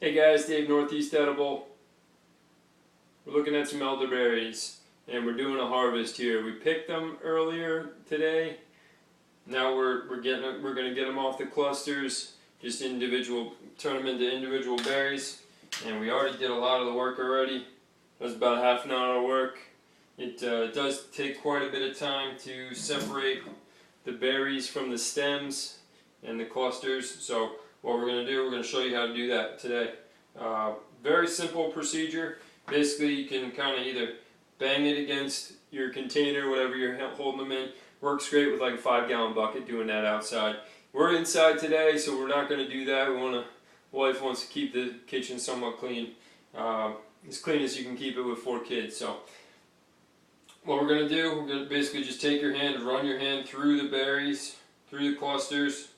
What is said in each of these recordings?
Hey guys, Dave, Northeast Edible. We're looking at some elderberries and we're doing a harvest here. We picked them earlier today. Now we're going to get them off the clusters, just individual, turn them into individual berries. And we already did a lot of the work already. That was about half an hour of work. It does take quite a bit of time to separate the berries from the stems and the clusters. So what we're going to do, we're going to show you how to do that today. Very simple procedure. Basically, you can kind of either bang it against your container, whatever you're holding them in. Works great with like a 5-gallon bucket doing that outside. We're inside today, so we're not going to do that. Wife wants to keep the kitchen somewhat clean. As clean as you can keep it with 4 kids. So what we're going to do, we're going to basically just take your hand, run your hand through the berries, through the clusters,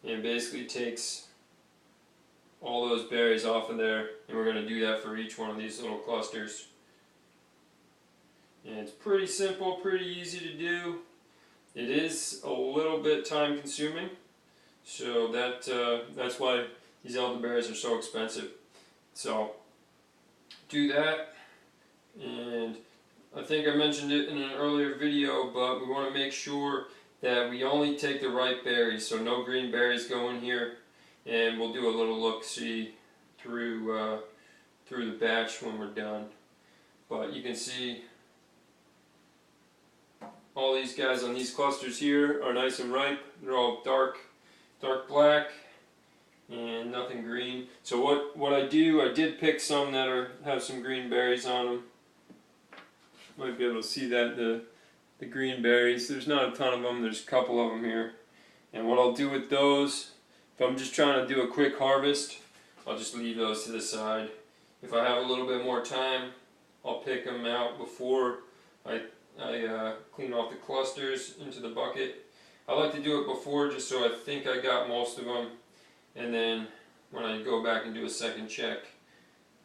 and basically takes all those berries off of there, and we're going to do that for each one of these little clusters. And it's pretty simple, pretty easy to do. It is a little bit time consuming, so that's why these elderberries are so expensive. So do that, and I think I mentioned it in an earlier video, but we want to make sure that we only take the ripe berries, so no green berries go in here. And we'll do a little look-see through the batch when we're done. But you can see all these guys on these clusters here are nice and ripe. They're all dark black and nothing green. So what I did pick some that have some green berries on them. Might be able to see that the green berries. There's not a ton of them. There's a couple of them here. And what I'll do with those, if I'm just trying to do a quick harvest, I'll just leave those to the side. If I have a little bit more time, I'll pick them out before I clean off the clusters into the bucket. I like to do it before just so I think I got most of them, and then when I go back and do a second check,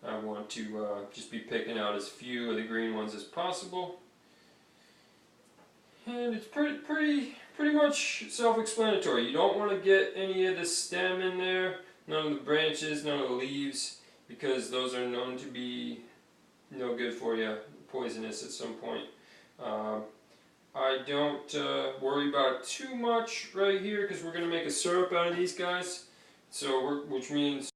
I want to just be picking out as few of the green ones as possible. And it's pretty much self-explanatory. You don't want to get any of the stem in there, none of the branches, none of the leaves, because those are known to be no good for you, poisonous at some point. I don't worry about it too much right here because we're going to make a syrup out of these guys, so which means